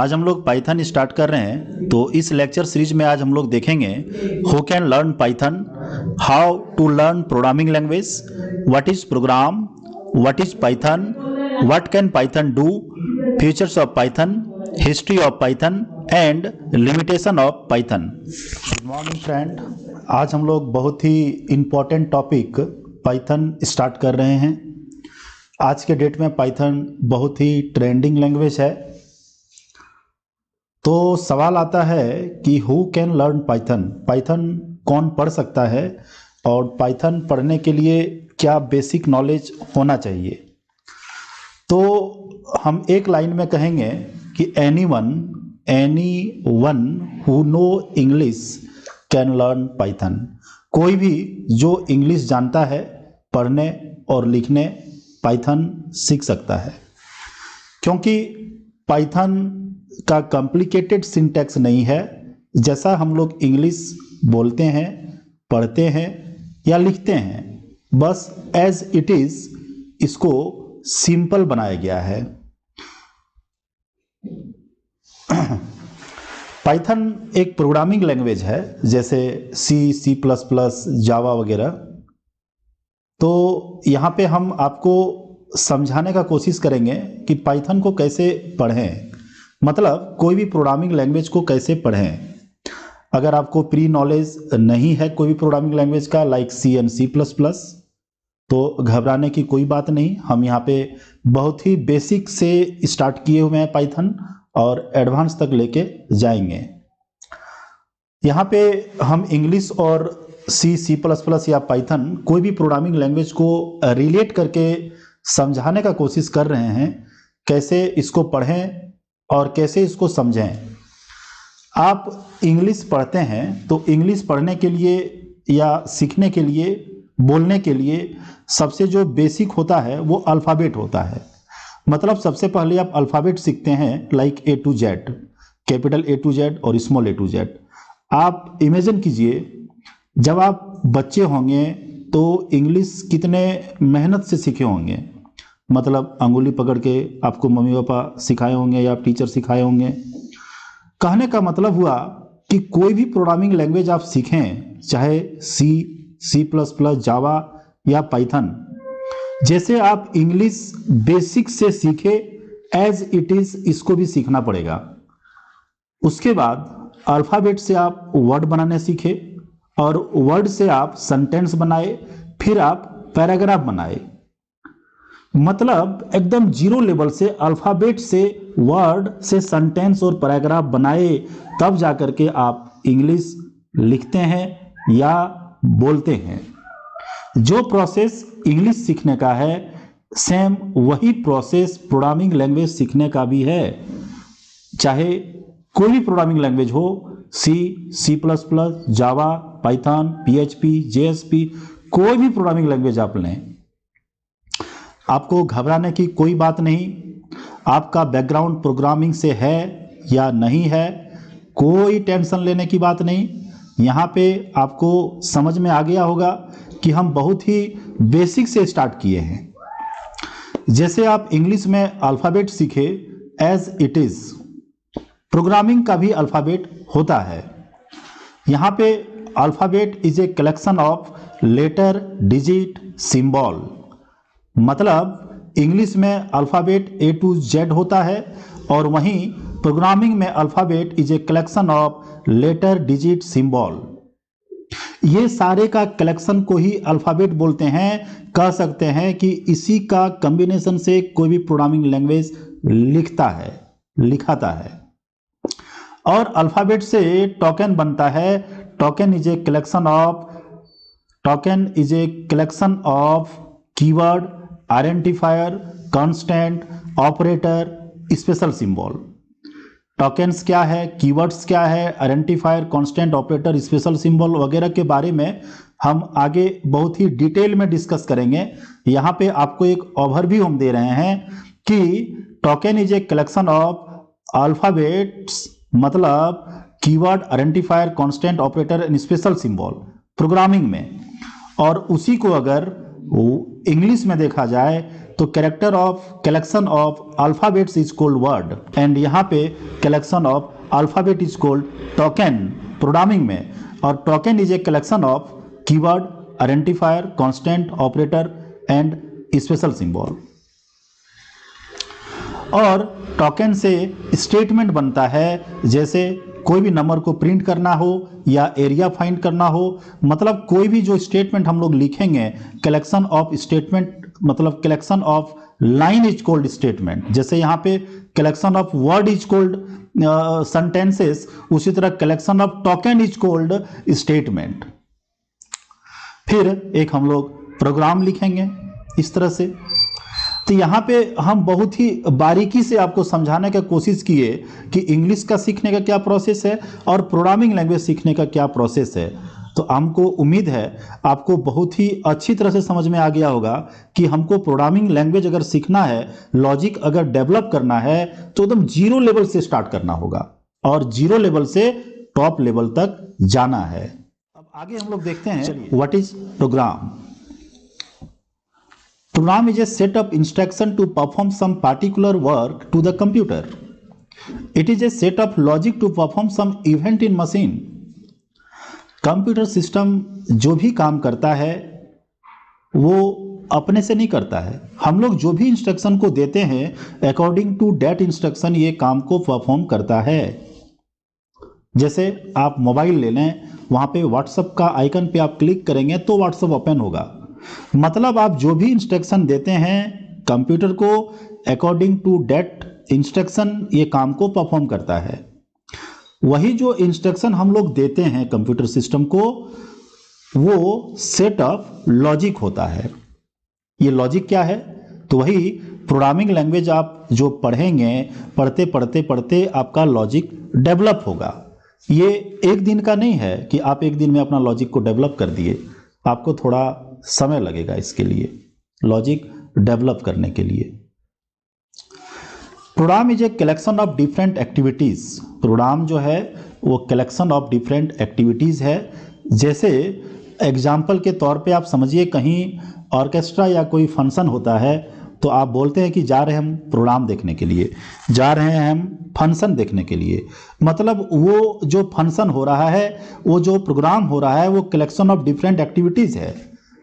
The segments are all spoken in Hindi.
आज हम लोग पाइथन स्टार्ट कर रहे हैं। तो इस लेक्चर सीरीज में आज हम लोग देखेंगे who can learn Python, how to learn programming language, what is program, what is Python, what can Python do, features of Python, history of Python and limitation of Python. Good morning friend, आज हम लोग बहुत ही इम्पोर्टेंट टॉपिक पाइथन स्टार्ट कर रहे हैं। आज के डेट में पाइथन बहुत ही ट्रेंडिंग लैंग्वेज है। तो सवाल आता है कि who can learn Python, Python कौन पढ़ सकता है और पाइथन पढ़ने के लिए क्या बेसिक नॉलेज होना चाहिए। तो हम एक लाइन में कहेंगे कि any one who know English can learn Python. कोई भी जो इंग्लिश जानता है पढ़ने और लिखने पाइथन सीख सकता है, क्योंकि पाइथन का कॉम्प्लिकेटेड सिंटैक्स नहीं है। जैसा हम लोग इंग्लिश बोलते हैं, पढ़ते हैं या लिखते हैं, बस एज इट इज इसको सिंपल बनाया गया है। पाइथन एक प्रोग्रामिंग लैंग्वेज है, जैसे सी प्लस प्लस, जावा वगैरह। तो यहाँ पे हम आपको समझाने का कोशिश करेंगे कि पाइथन को कैसे पढ़ें, मतलब कोई भी प्रोग्रामिंग लैंग्वेज को कैसे पढ़ें। अगर आपको प्री नॉलेज नहीं है कोई भी प्रोग्रामिंग लैंग्वेज का, like C and C plus plus, तो घबराने की कोई बात नहीं। हम यहाँ पे बहुत ही बेसिक से स्टार्ट किए हुए हैं पाइथन और एडवांस तक लेके जाएंगे। यहाँ पे हम इंग्लिश और सी प्लस प्लस या पाइथन कोई भी प्रोग्रामिंग लैंग्वेज को रिलेट करके समझाने का कोशिश कर रहे हैं, कैसे इसको पढ़ें और कैसे इसको समझें। आप इंग्लिश पढ़ते हैं तो इंग्लिश पढ़ने के लिए या सीखने के लिए, बोलने के लिए सबसे जो बेसिक होता है वो अल्फ़ाबेट होता है। मतलब सबसे पहले आप अल्फ़ाबेट सीखते हैं, like A to Z, capital A to Z और स्मॉल ए टू जेड। आप इमेजिन कीजिए जब आप बच्चे होंगे तो इंग्लिश कितने मेहनत से सीखे होंगे। मतलब अंगुली पकड़ के आपको मम्मी पापा सिखाए होंगे या टीचर सिखाए होंगे। कहने का मतलब हुआ कि कोई भी प्रोग्रामिंग लैंग्वेज आप सीखें, चाहे सी प्लस प्लस, जावा या पाइथन, जैसे आप इंग्लिश बेसिक से सीखे एज इट इज, इसको भी सीखना पड़ेगा। उसके बाद अल्फ़ाबेट से आप वर्ड बनाने सीखे और वर्ड से आप सेंटेंस बनाए, फिर आप पैराग्राफ बनाए। मतलब एकदम जीरो लेवल से अल्फ़ाबेट से वर्ड से सेंटेंस और पैराग्राफ बनाए, तब जाकर के आप इंग्लिश लिखते हैं या बोलते हैं। जो प्रोसेस इंग्लिश सीखने का है, सेम वही प्रोसेस प्रोग्रामिंग लैंग्वेज सीखने का भी है। चाहे कोई भी प्रोग्रामिंग लैंग्वेज हो, सी प्लस प्लस, जावा, पाइथन, PHP, JSP, कोई भी प्रोग्रामिंग लैंग्वेज आप लें, आपको घबराने की कोई बात नहीं। आपका बैकग्राउंड प्रोग्रामिंग से है या नहीं है, कोई टेंशन लेने की बात नहीं। यहाँ पे आपको समझ में आ गया होगा कि हम बहुत ही बेसिक से स्टार्ट किए हैं। जैसे आप इंग्लिश में अल्फ़ाबेट सीखे एज इट इज़, प्रोग्रामिंग का भी अल्फ़ाबेट होता है। यहाँ पे alphabet is a collection of letter, digit, symbol. मतलब इंग्लिश में अल्फ़ाबेट A to Z होता है और वहीं प्रोग्रामिंग में alphabet is a collection of letter, digit, symbol. ये सारे का कलेक्शन को ही अल्फ़ाबेट बोलते हैं। कह सकते हैं कि इसी का कॉम्बिनेशन से कोई भी प्रोग्रामिंग लैंग्वेज लिखाता है। और अल्फ़ाबेट से टोकन बनता है। Token is a collection of keyword, identifier, constant, operator, special symbol. Tokens क्या है, कीवर्ड्स क्या है, identifier, constant, operator, special symbol वगैरह के बारे में हम आगे बहुत ही डिटेल में डिस्कस करेंगे। यहाँ पे आपको एक ओवरव्यू हम दे रहे हैं कि token is a collection of alphabets, मतलब keyword, identifier, constant, operator and special symbol programming में। और उसी को अगर इंग्लिश में देखा जाए तो character of collection of alphabets is called word, and यहाँ पे collection of alphabet is called token programming में, और token is a collection of keyword, identifier, constant, operator and special symbol. और टोकन से स्टेटमेंट बनता है, जैसे कोई भी नंबर को प्रिंट करना हो या एरिया फाइंड करना हो, मतलब कोई भी जो स्टेटमेंट हम लोग लिखेंगे, कलेक्शन ऑफ स्टेटमेंट मतलब collection of line is called statement. जैसे यहाँ पे collection of word is called sentences, उसी तरह collection of token is called statement. फिर एक हम लोग प्रोग्राम लिखेंगे इस तरह से। तो यहाँ पे हम बहुत ही बारीकी से आपको समझाने का कोशिश किए कि इंग्लिश का सीखने का क्या प्रोसेस है और प्रोग्रामिंग लैंग्वेज सीखने का क्या प्रोसेस है। तो हमको उम्मीद है आपको बहुत ही अच्छी तरह से समझ में आ गया होगा कि हमको प्रोग्रामिंग लैंग्वेज अगर सीखना है, लॉजिक अगर डेवलप करना है, तो एकदम जीरो लेवल से स्टार्ट करना होगा और जीरो लेवल से टॉप लेवल तक जाना है। अब आगे हम लोग देखते हैं what is program. Program is a set of instruction to perform some particular work to the computer. It is a set of logic to perform some event in machine. Computer system जो भी काम करता है वो अपने से नहीं करता है। हम लोग जो भी इंस्ट्रक्शन को देते हैं अकॉर्डिंग टू डेट इंस्ट्रक्शन ये काम को परफॉर्म करता है। जैसे आप मोबाइल ले लें, वहाँ पे व्हाट्सएप का आइकन पे आप क्लिक करेंगे तो व्हाट्सएप ओपन होगा। मतलब आप जो भी इंस्ट्रक्शन देते हैं कंप्यूटर को अकॉर्डिंग टू डेट इंस्ट्रक्शन ये काम को परफॉर्म करता है। वही जो इंस्ट्रक्शन हम लोग देते हैं कंप्यूटर सिस्टम को वो सेट ऑफ लॉजिक होता है। ये लॉजिक क्या है? तो वही प्रोग्रामिंग लैंग्वेज आप जो पढ़ेंगे, पढ़ते पढ़ते पढ़ते आपका लॉजिक डेवलप होगा। ये एक दिन का नहीं है कि आप एक दिन में अपना लॉजिक को डेवलप कर दिए, आपको थोड़ा समय लगेगा इसके लिए, लॉजिक डेवलप करने के लिए। Program is a collection of different activities. Program जो है वो कलेक्शन ऑफ डिफरेंट एक्टिविटीज है। जैसे एग्जाम्पल के तौर पे आप समझिए कहीं ऑर्केस्ट्रा या कोई फंक्शन होता है तो आप बोलते हैं कि जा रहे हैं हम प्रोग्राम देखने के लिए, जा रहे हैं हम फंक्शन देखने के लिए। मतलब वो जो फंक्शन हो रहा है, वो जो प्रोग्राम हो रहा है वो कलेक्शन ऑफ डिफरेंट एक्टिविटीज़ है।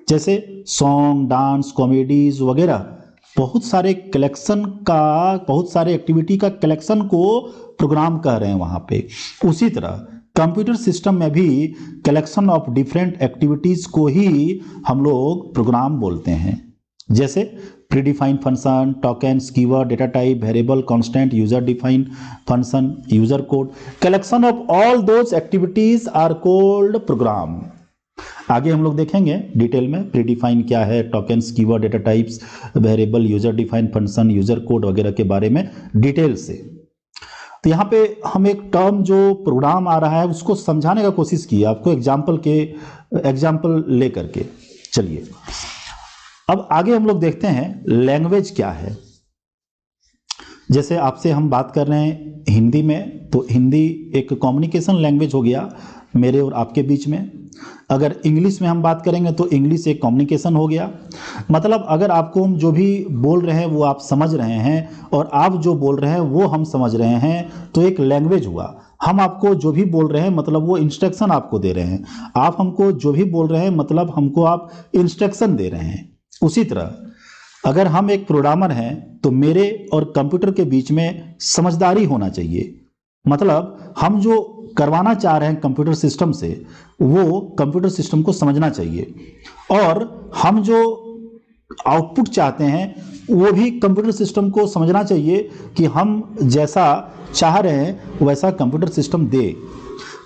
जैसे सॉन्ग, डांस, कॉमेडीज वगैरह बहुत सारे कलेक्शन का, बहुत सारे एक्टिविटी का कलेक्शन को प्रोग्राम कह रहे हैं वहाँ पे। उसी तरह कंप्यूटर सिस्टम में भी कलेक्शन ऑफ डिफरेंट एक्टिविटीज़ को ही हम लोग प्रोग्राम बोलते हैं। जैसे predefined function, tokens, keyword, data type, variable, constant, user defined function, user code. Collection of all those activities are called program. आगे हम लोग देखेंगे डिटेल में प्रीडिफाइन क्या है, tokens, keyword, data types, variable, user defined function, user code वगैरह के बारे में डिटेल से। तो यहाँ पे हम एक टर्म जो प्रोग्राम आ रहा है उसको समझाने का कोशिश की आपको एग्जाम्पल लेकर के। चलिए अब आगे हम लोग देखते हैं लैंग्वेज क्या है। जैसे आपसे हम बात कर रहे हैं हिंदी में, तो हिंदी एक कम्युनिकेशन लैंग्वेज हो गया मेरे और आपके बीच में। अगर इंग्लिश में हम बात करेंगे तो इंग्लिश एक कम्युनिकेशन हो गया। मतलब अगर आपको हम जो भी बोल रहे हैं वो आप समझ रहे हैं और आप जो बोल रहे हैं वो हम समझ रहे हैं, तो एक लैंग्वेज हुआ। हम आपको जो भी बोल रहे हैं मतलब वो इंस्ट्रक्शन आपको दे रहे हैं, आप हमको जो भी बोल रहे हैं मतलब हमको आप इंस्ट्रक्शन दे रहे हैं। उसी तरह अगर हम एक प्रोग्रामर हैं तो मेरे और कंप्यूटर के बीच में समझदारी होना चाहिए। मतलब हम जो करवाना चाह रहे हैं कंप्यूटर सिस्टम से वो कंप्यूटर सिस्टम को समझना चाहिए, और हम जो आउटपुट चाहते हैं वो भी कंप्यूटर सिस्टम को समझना चाहिए कि हम जैसा चाह रहे हैं वैसा कंप्यूटर सिस्टम दे।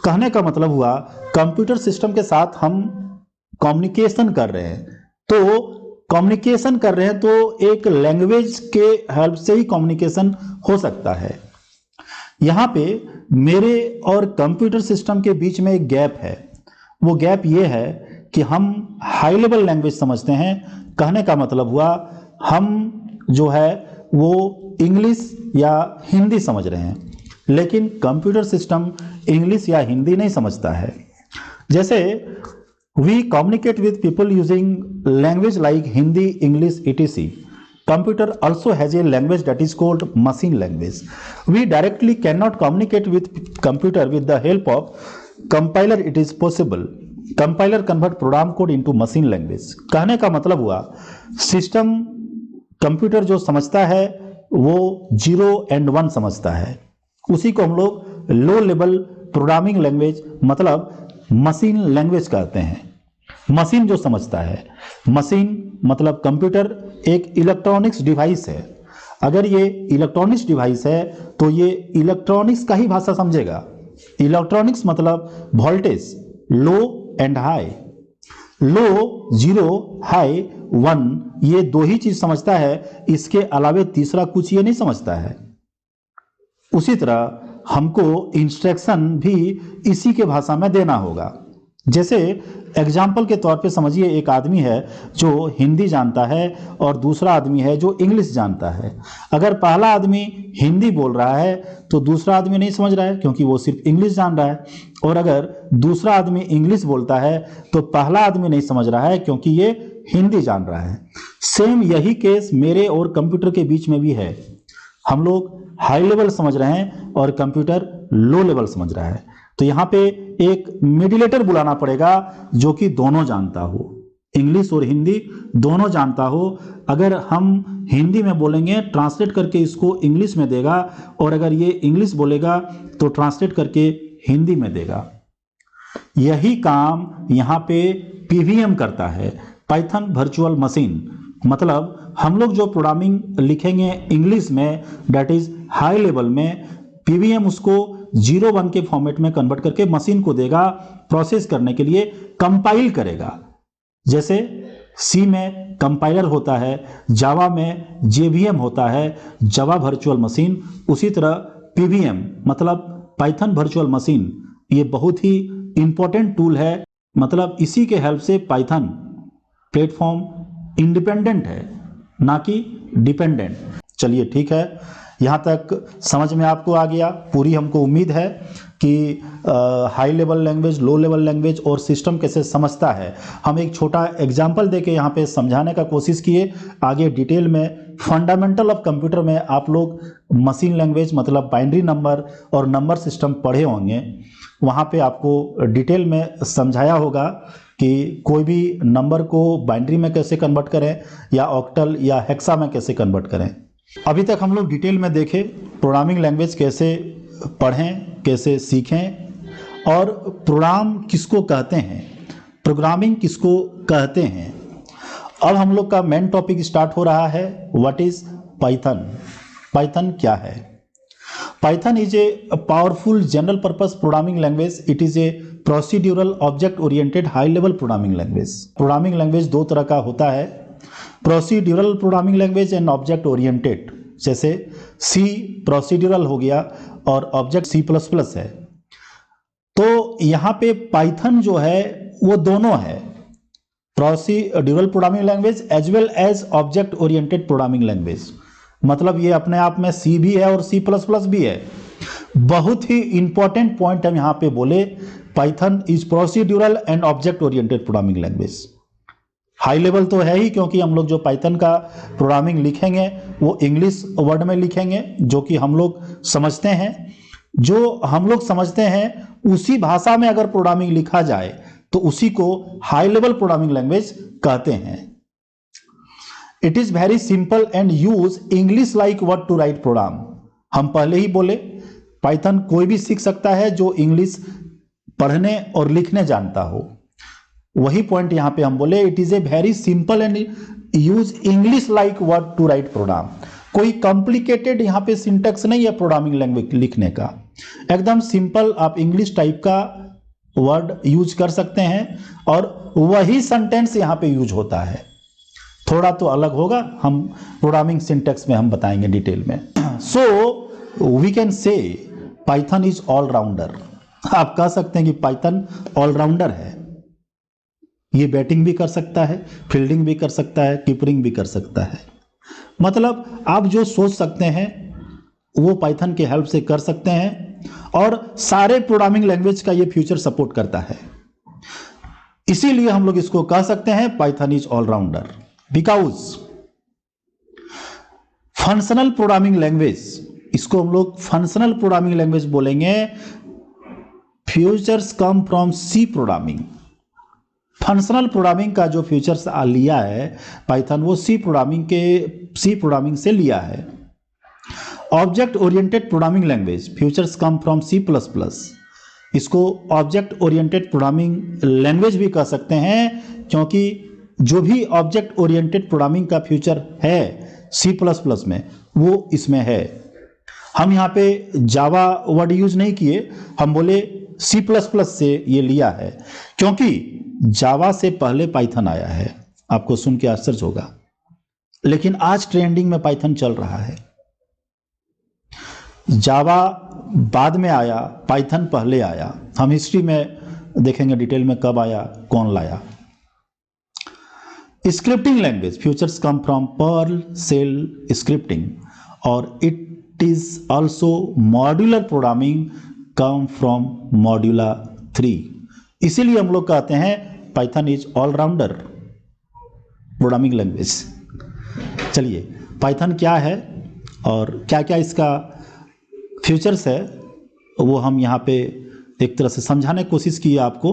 कहने का मतलब हुआ कंप्यूटर सिस्टम के साथ हम कम्युनिकेशन कर रहे हैं, तो कम्युनिकेशन कर रहे हैं तो एक लैंग्वेज के हेल्प से ही कम्युनिकेशन हो सकता है। यहाँ पे मेरे और कंप्यूटर सिस्टम के बीच में एक गैप है। वो गैप ये है कि हम हाई लेवल लैंग्वेज समझते हैं। कहने का मतलब हुआ हम जो है वो इंग्लिश या हिंदी समझ रहे हैं, लेकिन कंप्यूटर सिस्टम इंग्लिश या हिंदी नहीं समझता है। जैसे we communicate with people using language like Hindi, English, etc. computer also has a language that is called machine language. We directly cannot communicate with computer with the help of compiler. It is possible. Compiler convert program code into machine language. कहने का मतलब हुआ सिस्टम कंप्यूटर जो समझता है वो 0 and 1 समझता है, उसी को हम लोग लो लेवल प्रोग्रामिंग लैंग्वेज मतलब मशीन लैंग्वेज कहते हैं। मशीन जो समझता है, मशीन मतलब कंप्यूटर एक इलेक्ट्रॉनिक्स डिवाइस है। अगर ये इलेक्ट्रॉनिक्स डिवाइस है तो ये इलेक्ट्रॉनिक्स का ही भाषा समझेगा। इलेक्ट्रॉनिक्स मतलब voltage low and high, low 0 high 1, ये दो ही चीज समझता है, इसके अलावे तीसरा कुछ ये नहीं समझता है। उसी तरह हमको इंस्ट्रक्शन भी इसी के भाषा में देना होगा। जैसे एग्जाम्पल के तौर पे समझिए, एक आदमी है जो हिंदी जानता है और दूसरा आदमी है जो इंग्लिश जानता है। अगर पहला आदमी हिंदी बोल रहा है तो दूसरा आदमी नहीं समझ रहा है क्योंकि वो सिर्फ इंग्लिश जान रहा है, और अगर दूसरा आदमी इंग्लिश बोलता है तो पहला आदमी नहीं समझ रहा है क्योंकि ये हिंदी जान रहा है। सेम यही केस मेरे और कंप्यूटर के बीच में भी है। हम लोग हाई लेवल समझ रहे हैं और कंप्यूटर लो लेवल समझ रहा है, तो यहाँ पे एक मीडिएटर बुलाना पड़ेगा जो कि दोनों जानता हो, इंग्लिश और हिंदी दोनों जानता हो। अगर हम हिंदी में बोलेंगे ट्रांसलेट करके इसको इंग्लिश में देगा, और अगर ये इंग्लिश बोलेगा तो ट्रांसलेट करके हिंदी में देगा। यही काम यहाँ पे पीवीएम करता है, पाइथन वर्चुअल मशीन। मतलब हम लोग जो प्रोग्रामिंग लिखेंगे इंग्लिश में, दैट इज हाई लेवल में, पीवीएम उसको 0-1 के फॉर्मेट में कन्वर्ट करके मशीन को देगा, प्रोसेस करने के लिए कंपाइल करेगा। जैसे सी में कंपाइलर होता है, जावा में जेवीएम होता है, जावा वर्चुअल मशीन। उसी तरह पीवीएम मतलब पाइथन वर्चुअल मशीन, ये बहुत ही इंपॉर्टेंट टूल है। मतलब इसी के हेल्प से पाइथन प्लेटफॉर्म इंडिपेंडेंट है, ना कि डिपेंडेंट। चलिए ठीक है, यहाँ तक समझ में आपको आ गया। पूरी हमको उम्मीद है कि high level language, low level language और सिस्टम कैसे समझता है। हम एक छोटा एग्जाम्पल देके यहाँ पे समझाने का कोशिश किए। आगे डिटेल में फंडामेंटल ऑफ कंप्यूटर में आप लोग मशीन लैंग्वेज मतलब बाइनरी नंबर और नंबर सिस्टम पढ़े होंगे। वहाँ पे आपको डिटेल में समझाया होगा कि कोई भी नंबर को बाइनरी में कैसे कन्वर्ट करें या ऑक्टल या हेक्सा में कैसे कन्वर्ट करें। अभी तक हम लोग डिटेल में देखें प्रोग्रामिंग लैंग्वेज कैसे पढ़ें, कैसे सीखें, और प्रोग्राम किसको कहते हैं, प्रोग्रामिंग किसको कहते हैं। अब हम लोग का मेन टॉपिक स्टार्ट हो रहा है, व्हाट इज पाइथन। पाइथन क्या है? Python is a powerful general purpose programming language. It is A procedural object oriented high level programming language. Programming language दो तरह का होता है, procedural programming language and object oriented. जैसे सी प्रोसीड्यूरल हो गया और ऑब्जेक्ट C++ है। तो यहाँ पे पाइथन जो है वो दोनों है, procedural programming language as well as object oriented programming language. मतलब ये अपने आप में C भी है और C++ भी है। बहुत ही इंपॉर्टेंट पॉइंट हम यहाँ पे बोले, Python is procedural and object oriented programming language. High level तो है ही, क्योंकि हम लोग जो पाइथन का प्रोग्रामिंग लिखेंगे वो इंग्लिश वर्ड में लिखेंगे जो कि हम लोग समझते हैं। जो हम लोग समझते हैं उसी भाषा में अगर प्रोग्रामिंग लिखा जाए तो उसी को हाई लेवल प्रोग्रामिंग लैंग्वेज कहते हैं। It is very simple and use English like word to write program. हम पहले ही बोले पाइथन कोई भी सीख सकता है जो इंग्लिश पढ़ने और लिखने जानता हो। वही पॉइंट यहां पे हम बोले, it is a very simple and use English like word to write program. कोई कॉम्प्लिकेटेड यहां पे सिंटैक्स नहीं है प्रोग्रामिंग लैंग्वेज लिखने का, एकदम सिंपल आप इंग्लिश टाइप का वर्ड यूज कर सकते हैं और वही सेंटेंस यहां पे यूज होता है। थोड़ा तो अलग होगा, हम प्रोग्रामिंग सिंटैक्स में हम बताएंगे डिटेल में। So we can say Python is allrounder. आप कह सकते हैं कि पाइथन ऑलराउंडर है। ये बैटिंग भी कर सकता है, फील्डिंग भी कर सकता है, कीपरिंग भी कर सकता है। मतलब आप जो सोच सकते हैं वो पाइथन के हेल्प से कर सकते हैं, और सारे प्रोग्रामिंग लैंग्वेज का ये फ्यूचर सपोर्ट करता है। इसीलिए हम लोग इसको कह सकते हैं Python is allrounder, because functional programming language, इसको हम लोग फंक्शनल प्रोग्रामिंग लैंग्वेज बोलेंगे। Features come from C programming. Functional programming का जो फ्यूचर्स लिया है पाइथन, वो सी प्रोग्रामिंग से लिया है। Object oriented programming language, features come from C plus plus. इसको ऑब्जेक्ट ओरिएंटेड प्रोग्रामिंग लैंग्वेज भी कह सकते हैं, क्योंकि जो भी ऑब्जेक्ट ओरिएंटेड प्रोग्रामिंग का फ्यूचर है सी प्लस प्लस में, वो इसमें है। हम यहाँ पे जावा वर्ड यूज नहीं किए, हम बोले सी प्लस प्लस से ये लिया है, क्योंकि जावा से पहले पाइथन आया है। आपको सुन के आश्चर्य होगा, लेकिन आज ट्रेंडिंग में पाइथन चल रहा है। जावा बाद में आया, पाइथन पहले आया। हम हिस्ट्री में देखेंगे डिटेल में कब आया, कौन लाया। Scripting language, features come from Perl shell scripting, और it is also modular programming come from Modula 3। इसीलिए हम लोग कहते हैं Python is allrounder programming language. चलिए, पाइथन क्या है और क्या क्या इसका फ्यूचर्स है, वो हम यहाँ पे एक तरह से समझाने की कोशिश की है आपको,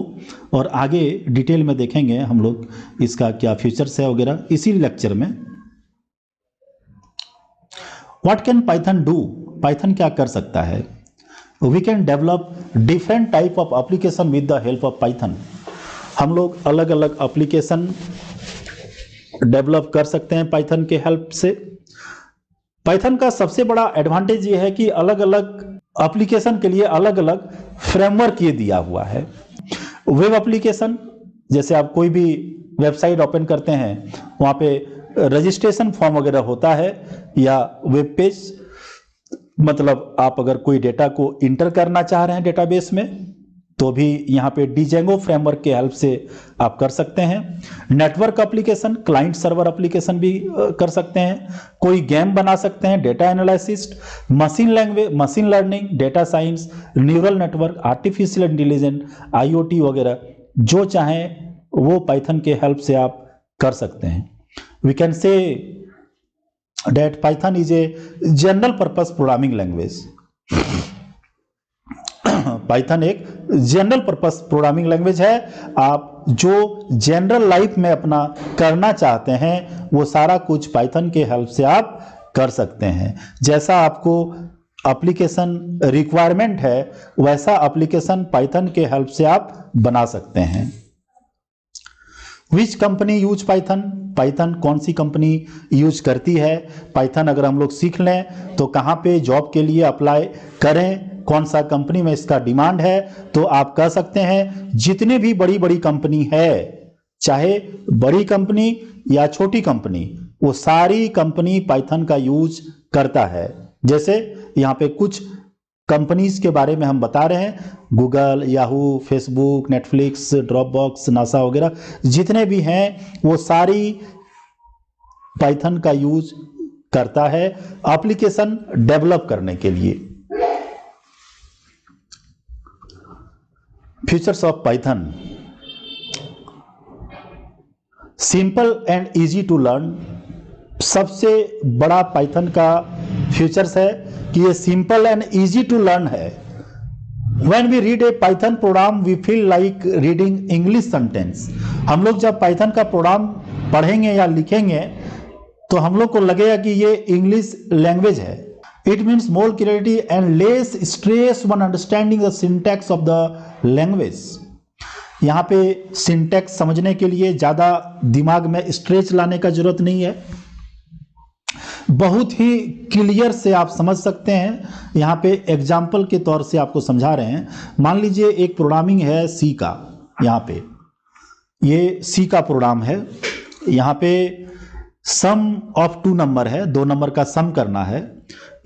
और आगे डिटेल में देखेंगे हम लोग इसका क्या फीचर्स है वगैरह इसी लेक्चर में। What can Python do, Python क्या कर सकता है। We can develop different type of application with the help of Python. हम लोग अलग अलग एप्लीकेशन डेवलप कर सकते हैं पाइथन के हेल्प से। पाइथन का सबसे बड़ा एडवांटेज ये है कि अलग अलग एप्लीकेशन के लिए अलग अलग फ्रेमवर्क ये दिया हुआ है। वेब एप्लीकेशन, जैसे आप कोई भी वेबसाइट ओपन करते हैं, वहाँ पे रजिस्ट्रेशन फॉर्म वगैरह होता है, या वेब पेज, मतलब आप अगर कोई डेटा को इंटर करना चाह रहे हैं डेटाबेस में, तो भी यहाँ पे डिजेंगो फ्रेमवर्क के हेल्प से आप कर सकते हैं। Network application, client server application भी कर सकते हैं। कोई गेम बना सकते हैं, data analysis, machine language, machine learning, data science, neural network, artificial intelligence, IoT वगैरह, जो चाहें वो पाइथन के हेल्प से आप कर सकते हैं। We can say that Python is a general purpose programming language. Python एक जनरल पर्पस प्रोग्रामिंग लैंग्वेज है। आप जो जनरल लाइफ में अपना करना चाहते हैं वो सारा कुछ पाइथन के हेल्प से आप कर सकते हैं। जैसा आपको एप्लीकेशन रिक्वायरमेंट है वैसा एप्लीकेशन पाइथन के हेल्प से आप बना सकते हैं। Which company use Python, Python कौन सी कंपनी यूज करती है। पाइथन अगर हम लोग सीख लें तो कहाँ पे जॉब के लिए अप्लाई करें, कौन सा कंपनी में इसका डिमांड है, तो आप कह सकते हैं जितने भी बड़ी बड़ी कंपनी है, चाहे बड़ी कंपनी या छोटी कंपनी, वो सारी कंपनी पाइथन का यूज करता है। जैसे यहाँ पे कुछ कंपनीज के बारे में हम बता रहे हैं, Google, Yahoo, Facebook, Netflix, Dropbox, NASA वगैरह जितने भी हैं वो सारी पाइथन का यूज करता है एप्लीकेशन डेवलप करने के लिए। Features of Python, simple and easy to learn. सबसे बड़ा पाइथन का फीचर्स है कि ये simple and easy to learn है। When we read a Python program, we feel like reading English sentence. हम लोग जब पाइथन का प्रोग्राम पढ़ेंगे या लिखेंगे तो हम लोग को लगेगा कि ये इंग्लिश लैंग्वेज है। It means more clarity and less stress when understanding the syntax of the language. यहाँ पे सिंटैक्स समझने के लिए ज़्यादा दिमाग में स्ट्रेच लाने का जरूरत नहीं है, बहुत ही क्लियर से आप समझ सकते हैं। यहाँ पे एग्जाम्पल के तौर से आपको समझा रहे हैं। मान लीजिए एक प्रोग्रामिंग है सी का, यहाँ पे ये सी का प्रोग्राम है। यहाँ पे सम ऑफ 2 नंबर है, 2 नंबर का सम करना है।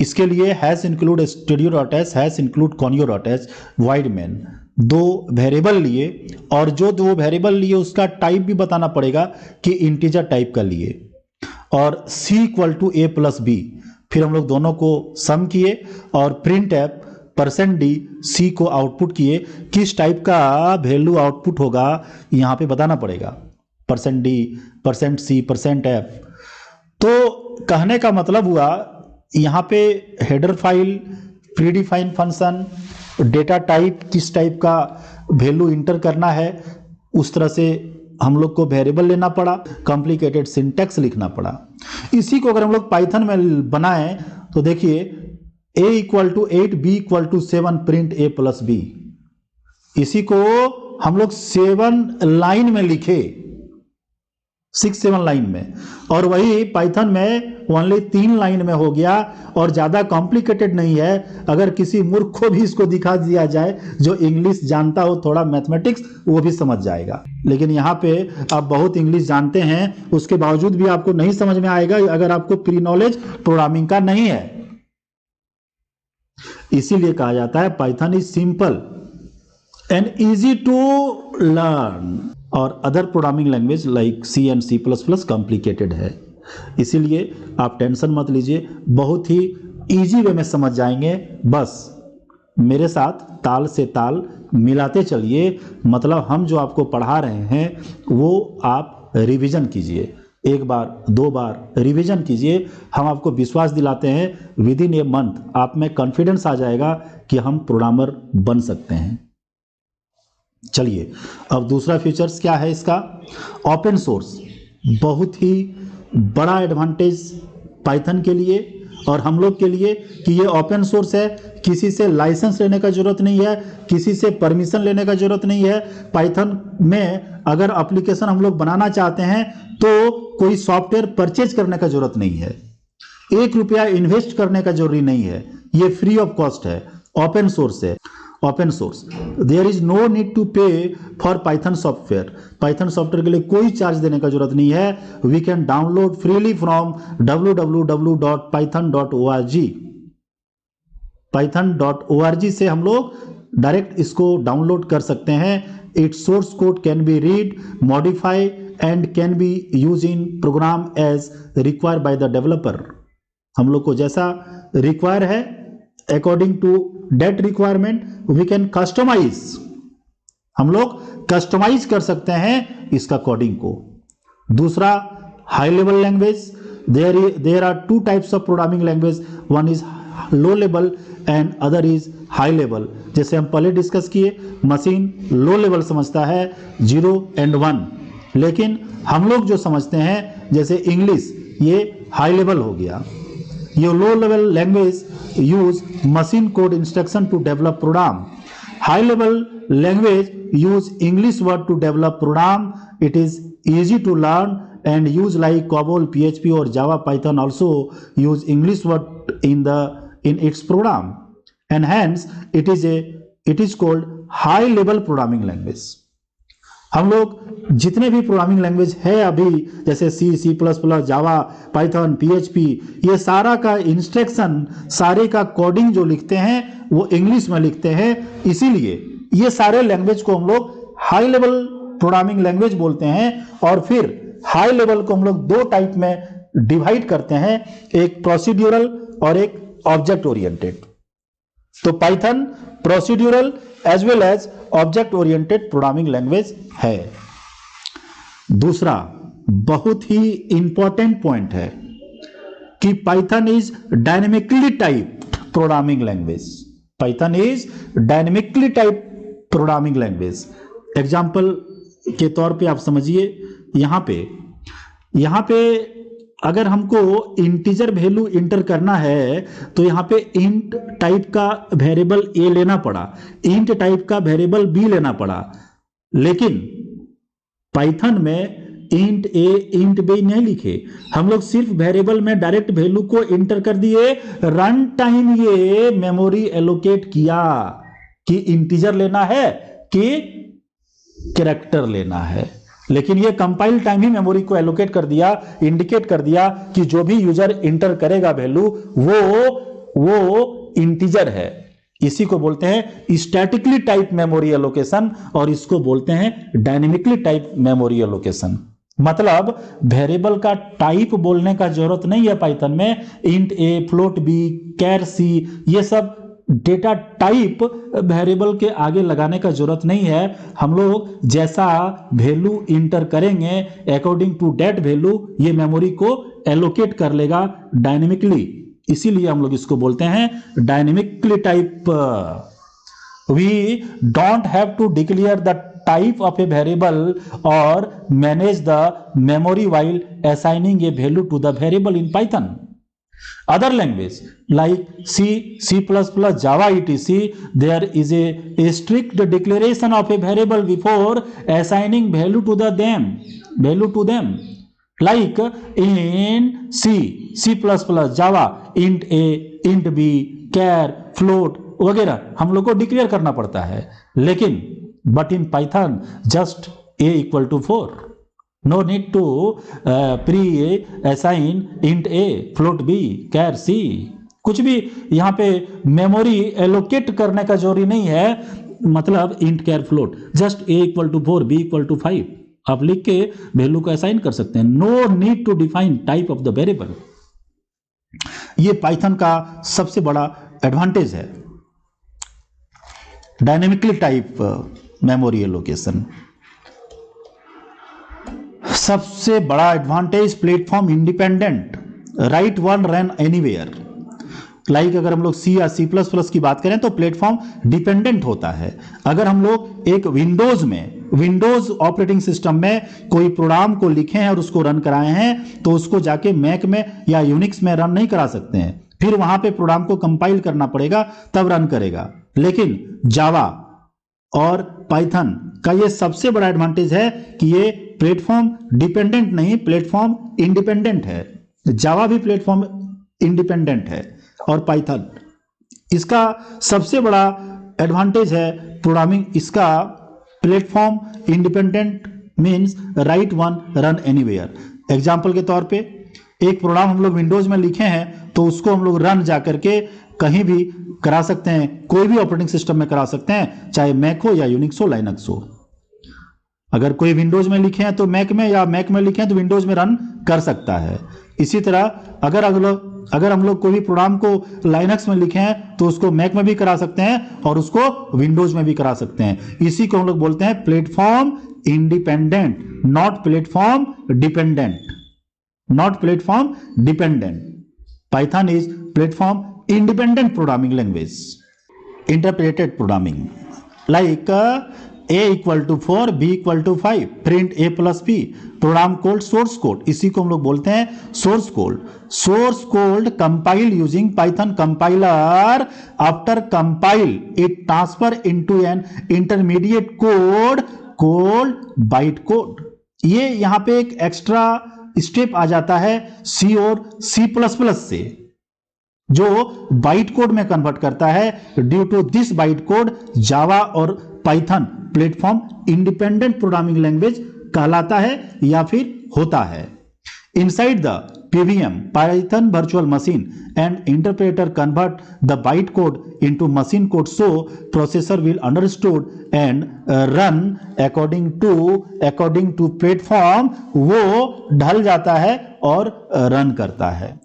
इसके लिए hash include studio dot h, hash include conio dot h, void main, 2 variable लिए, और जो 2 वेरिएबल लिए उसका टाइप भी बताना पड़ेगा कि इंटीजर टाइप का लिए, और c equal to a plus B. फिर हम लोग दोनों को सम किए और प्रिंट एफ %d c को आउटपुट किए। किस टाइप का वैल्यू आउटपुट होगा यहाँ पे बताना पड़ेगा, %d, %c, %f। तो कहने का मतलब हुआ, यहाँ पे header file, predefine function, data type, किस टाइप का वैल्यू इंटर करना है, उस तरह से हम लोग को वेरिएबल लेना पड़ा, कॉम्प्लिकेटेड सिंटैक्स लिखना पड़ा। इसी को अगर हम लोग पाइथन में बनाएं तो देखिए a equal to 8 b equal to 7 print a plus b, इसी को हम लोग 7 लाइन में लिखे, 6-7 लाइन में, और वही पाइथन में ओनली 3 लाइन में हो गया और ज्यादा कॉम्प्लिकेटेड नहीं है। अगर किसी मूर्ख को भी इसको दिखा दिया जाए जो इंग्लिश जानता हो थोड़ा मैथमेटिक्स, वो भी समझ जाएगा। लेकिन यहाँ पे आप बहुत इंग्लिश जानते हैं, उसके बावजूद भी आपको नहीं समझ में आएगा अगर आपको प्री नॉलेज प्रोग्रामिंग का नहीं है। इसीलिए कहा जाता है Python is simple and easy to learn, और other programming language like C and C plus plus complicated है। इसीलिए आप टेंशन मत लीजिए, बहुत ही इजी वे में समझ जाएंगे। बस मेरे साथ ताल से ताल मिलाते चलिए, मतलब हम जो आपको पढ़ा रहे हैं वो आप रिवीजन कीजिए, 1 बार 2 बार रिवीजन कीजिए। हम आपको विश्वास दिलाते हैं विद इन ए मंथ आप में कॉन्फिडेंस आ जाएगा कि हम प्रोग्रामर बन सकते हैं। चलिए अब दूसरा फीचर्स क्या है इसका, ओपन सोर्स। बहुत ही बड़ा एडवांटेज पाइथन के लिए और हम लोग के लिए कि ये ओपन सोर्स है, किसी से लाइसेंस लेने का जरूरत नहीं है, किसी से परमिशन लेने का जरूरत नहीं है। पाइथन में अगर एप्लीकेशन हम लोग बनाना चाहते हैं तो कोई सॉफ्टवेयर परचेज करने का जरूरत नहीं है, 1 रुपया इन्वेस्ट करने का जरूरी नहीं है, ये फ्री ऑफ कॉस्ट है, ओपन सोर्स है। Open source, there is no need to pay for Python software. Python software के लिए कोई चार्ज देने का जरूरत नहीं है। We can download freely from www.python.org। python.org से हम लोग डायरेक्ट इसको डाउनलोड कर सकते हैं। Its source code can be read, modify and can be use in program as require by the developer. हम लोग को जैसा रिक्वायर है according to that requirement we can customise, हम लोग कस्टमाइज कर सकते हैं इसका कोडिंग को। दूसरा high level language, there are 2 types of programming language, one is low level and other is high level. जैसे हम पहले डिस्कस किए, मशीन लो लेवल समझता है 0 and 1, लेकिन हम लोग जो समझते हैं जैसे इंग्लिश, ये हाई लेवल हो गया। ये low level language use machine code instruction to develop program. High level language use English word to develop program. It is easy to learn and use like COBOL, PHP or Java. Python also use English word in its program, and hence it is called high level programming language. हम लोग जितने भी प्रोग्रामिंग लैंग्वेज है अभी, जैसे सी, सी प्लस प्लस, जावा, पाइथन, पीएचपी, ये सारा का इंस्ट्रक्शन, सारे का कोडिंग जो लिखते हैं वो इंग्लिश में लिखते हैं। इसीलिए ये सारे लैंग्वेज को हम लोग हाई लेवल प्रोग्रामिंग लैंग्वेज बोलते हैं। और फिर हाई लेवल को हम लोग 2 टाइप में डिवाइड करते हैं, एक प्रोसीड्यूरल और एक ऑब्जेक्ट ओरिएंटेड। तो Python procedural as well as object oriented programming language है। दूसरा बहुत ही इंपॉर्टेंट पॉइंट है कि Python is dynamically type programming language. Python is dynamically type programming language. Example के तौर पे आप समझिए, यहां पे अगर हमको इंटीजर वैल्यू इंटर करना है तो यहाँ पे इंट टाइप का वेरिएबल ए लेना पड़ा, इंट टाइप का वेरिएबल बी लेना पड़ा। लेकिन पाइथन में इंट ए इंट बी नहीं लिखे, हम लोग सिर्फ वेरिएबल में डायरेक्ट वैल्यू को इंटर कर दिए। रन टाइम ये मेमोरी एलोकेट किया कि इंटीजर लेना है कि कैरेक्टर लेना है, लेकिन ये कंपाइल टाइम ही मेमोरी को एलोकेट कर दिया, इंडिकेट कर दिया कि जो भी यूजर इंटर करेगा वैल्यू वो इंटीजर है। इसी को बोलते हैं स्टैटिकली टाइप मेमोरी एलोकेशन और इसको बोलते हैं डायनेमिकली टाइप मेमोरी एलोकेशन। मतलब वेरिएबल का टाइप बोलने का जरूरत नहीं है पाइथन में। इंट ए, फ्लोट बी, कैर सी, ये सब डेटा टाइप वेरिएबल के आगे लगाने का जरूरत नहीं है। हम लोग जैसा वैल्यू इंटर करेंगे अकॉर्डिंग टू दैट वैल्यू ये मेमोरी को एलोकेट कर लेगा डायनेमिकली, इसीलिए हम लोग इसको बोलते हैं dynamically type. We don't have to declare the type of a variable or manage the memory while assigning a value to the variable in Python. Other language like C, C++, Java, etc. there is a strict declaration of a variable before assigning value to them. Like in C, C++, Java, int a, int b, char, float वगैरह हम लोग को डिक्लेयर करना पड़ता है, लेकिन but in Python just a equal to 4, no need to pre-assign int a, float b, char c, कुछ भी यहाँ पे मेमोरी एलोकेट करने का जरूरी नहीं है। मतलब int char float just a equal to 4, b equal to 5 आप लिख के वैल्यू को असाइन कर सकते हैं। No need to define type of the variable. ये पाइथन का सबसे बड़ा एडवांटेज है, डायनेमिकली टाइप मेमोरी एलोकेशन। सबसे बड़ा advantage platform independent, right one run anywhere. Like अगर हम लोग सी या सी प्लस प्लस की बात करें तो प्लेटफॉर्म डिपेंडेंट होता है। अगर हम लोग एक विंडोज ऑपरेटिंग सिस्टम में कोई प्रोग्राम को लिखे हैं और उसको रन कराए हैं तो उसको जाके मैक में या यूनिक्स में रन नहीं करा सकते हैं, फिर वहां पे प्रोग्राम को कंपाइल करना पड़ेगा तब रन करेगा। लेकिन जावा और पाइथन का ये सबसे बड़ा एडवांटेज है कि ये प्लेटफॉर्म डिपेंडेंट नहीं, प्लेटफॉर्म इंडिपेंडेंट है। जावा भी प्लेटफॉर्म इंडिपेंडेंट है और पाइथन, इसका सबसे बड़ा एडवांटेज है प्रोग्रामिंग, इसका platform independent means right one run anywhere. Example के तौर पे एक प्रोग्राम हम लोग विंडोज में लिखे हैं तो उसको हम लोग रन जाकर के कहीं भी करा सकते हैं, कोई भी ऑपरेटिंग सिस्टम में करा सकते हैं, चाहे मैक हो या यूनिक्स हो, लाइनक्स हो। अगर कोई विंडोज में लिखे हैं तो मैक में, या मैक में लिखे हैं तो विंडोज में रन कर सकता है। इसी तरह अगर हम लोग कोई भी प्रोग्राम को लाइनक्स में लिखे हैं तो उसको मैक में भी करा सकते हैं और उसको विंडोज में भी करा सकते हैं। इसी को हम लोग बोलते हैं platform independent, not platform dependent, not platform dependent. Python is platform independent programming language. Interpreted programming like a equal to 4, b equal to 5, print a plus b, program code source code, इसी को हम लोग बोलते हैं source code. Source code compile using Python compiler, after compile it transfer into an intermediate code called byte code. ये यहां पे एक एक्स्ट्रा स्टेप आ जाता है सी और सी प्लस प्लस से, जो बाइट कोड में कन्वर्ट करता है। Due to this byte code Java और Python platform independent programming language कहलाता है या फिर होता है। Inside the PVM Python virtual machine and interpreter convert the byte code into machine code, so processor will understood and run according to platform, वो ढल जाता है और रन करता है।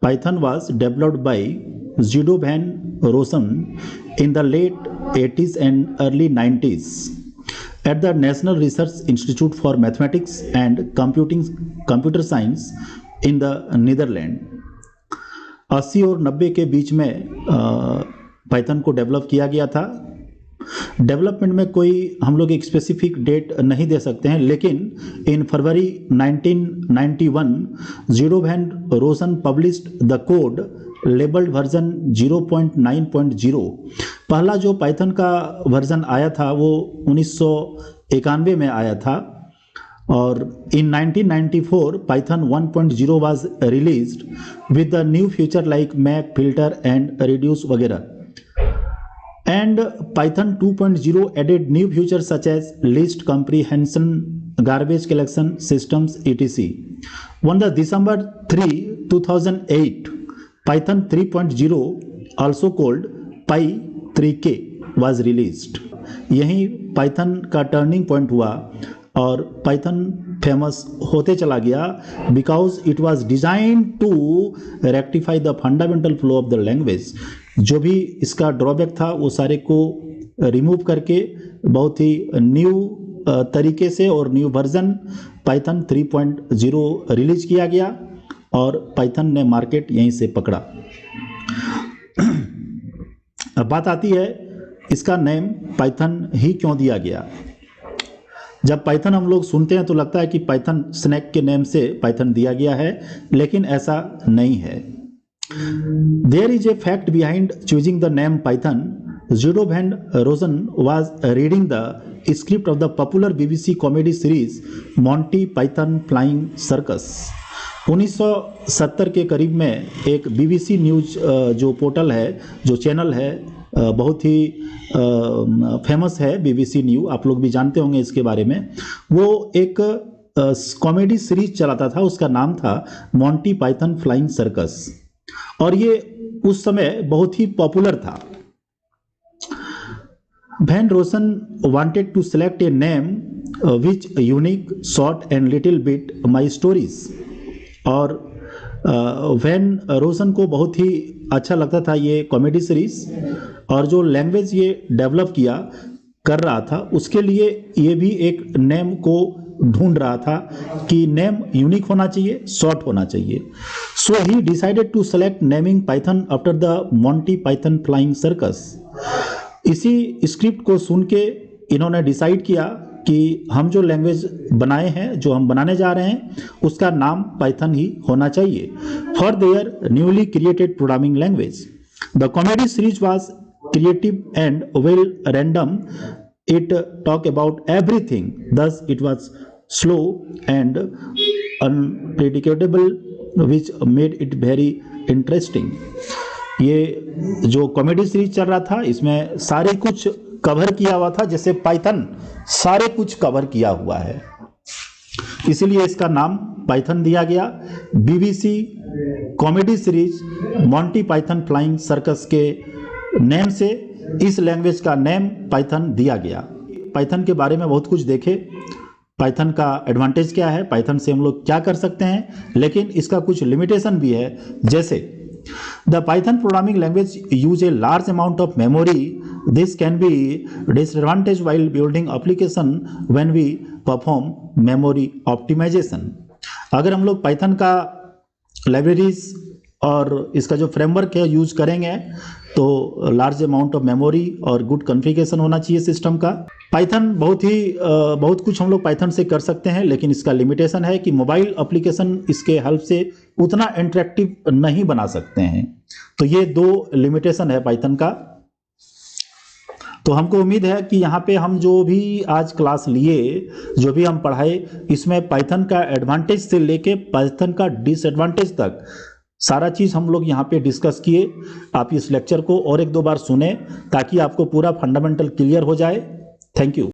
Python was developed by Guido van Rossum in the late 80s and early 90s at the National Research Institute for Mathematics and Computer Science in the Netherlands। 80 और 90 के बीच में पाइथन को डेवलप किया गया था। डेवलपमेंट में कोई हम लोग एक स्पेसिफिक डेट नहीं दे सकते हैं, लेकिन इन फरवरी 1991 जीरो van Rossum published the code labelled version 0.9.0। पहला जो पाइथन का वर्जन आया था वो 1991 में आया था, और इन 1994 Python 1.0 was released with the new feature like map, filter and reduce वगैरह। And Python 2.0 added new features such as list comprehension, garbage collection systems, etc. On the December 3, 2008, Python 3.0, also called Py3k, was released. यही Python का टर्निंग पॉइंट हुआ और पाइथन फेमस होते चला गया, because it was design to rectify the fundamental flaw of the language. जो भी इसका ड्रॉबैक था वो सारे को रिमूव करके बहुत ही न्यू तरीके से और न्यू वर्जन पाइथन 3.0 रिलीज किया गया और पाइथन ने मार्केट यहीं से पकड़ा। अब बात आती है इसका नेम पाइथन ही क्यों दिया गया। जब पाइथन हम लोग सुनते हैं तो लगता है कि पाइथन स्नैक के नेम से पाइथन दिया गया है, लेकिन ऐसा नहीं है। There is a fact behind choosing the name Python. Guido van Rossum was reading the script of the popular BBC comedy series Monty Python Flying Circus। 1970 के करीब में एक BBC न्यूज जो पोर्टल है, जो चैनल है, बहुत ही फेमस है BBC न्यूज, आप लोग भी जानते होंगे इसके बारे में। वो एक कॉमेडी सीरीज चलाता था, उसका नाम था मॉन्टी पाइथन फ्लाइंग सर्कस, और ये उस समय बहुत ही पॉपुलर था। Van Rosen wanted to select a name which unique, short and little bit my stories। और वैन रोसन को बहुत ही अच्छा लगता था ये कॉमेडी सीरीज, और जो लैंग्वेज ये डेवलप किया कर रहा था उसके लिए ये भी एक नेम को ढूंढ रहा था कि नेम यूनिक होना चाहिए, शॉर्ट होना चाहिए। So he decided to select naming Python after the Monty Python flying circus. इसी स्क्रिप्ट को सुन के इन्होंने डिसाइड किया कि हम जो लैंग्वेज बनाए हैं, जो हम बनाने जा रहे हैं, उसका नाम पाइथन ही होना चाहिए for their newly created programming language. The comedy series was creative and well random. It talk about everything, thus it was slow and unpredictable which made it very interesting। ये जो कॉमेडी सीरीज चल रहा था इसमें सारे कुछ कवर किया हुआ था, जैसे पाइथन सारे कुछ कवर किया हुआ है, इसीलिए इसका नाम पाइथन दिया गया। BBC comedy series Monty Python flying circus के नेम से इस लैंग्वेज का नेम पाइथन दिया गया। पाइथन के बारे में बहुत कुछ देखे, पाइथन का एडवांटेज क्या है, पाइथन से हम लोग क्या कर सकते हैं, लेकिन इसका कुछ लिमिटेशन भी है। जैसे the Python programming language use a large amount of memory. This can be disadvantage while building application when we perform memory optimization. अगर हम लोग पाइथन का लाइब्रेरीज और इसका जो फ्रेमवर्क है यूज करेंगे तो लार्ज अमाउंट ऑफ मेमोरी और गुड कॉन्फ़िगरेशन होना चाहिए सिस्टम का। पाइथन बहुत कुछ हम लोग पाइथन से कर सकते हैं, लेकिन इसका लिमिटेशन है कि मोबाइल एप्लीकेशन इसके हेल्प से उतना इंटरेक्टिव नहीं बना सकते हैं। तो ये दो लिमिटेशन है पाइथन का। तो हमको उम्मीद है कि यहाँ पे हम जो भी आज क्लास लिए, जो भी हम पढ़ाए, इसमें पाइथन का एडवांटेज से लेके पाइथन का डिसएडवांटेज तक सारा चीज़ हम लोग यहाँ पे डिस्कस किए। आप इस लेक्चर को और एक दो बार सुने ताकि आपको पूरा फंडामेंटल क्लियर हो जाए। Thank you.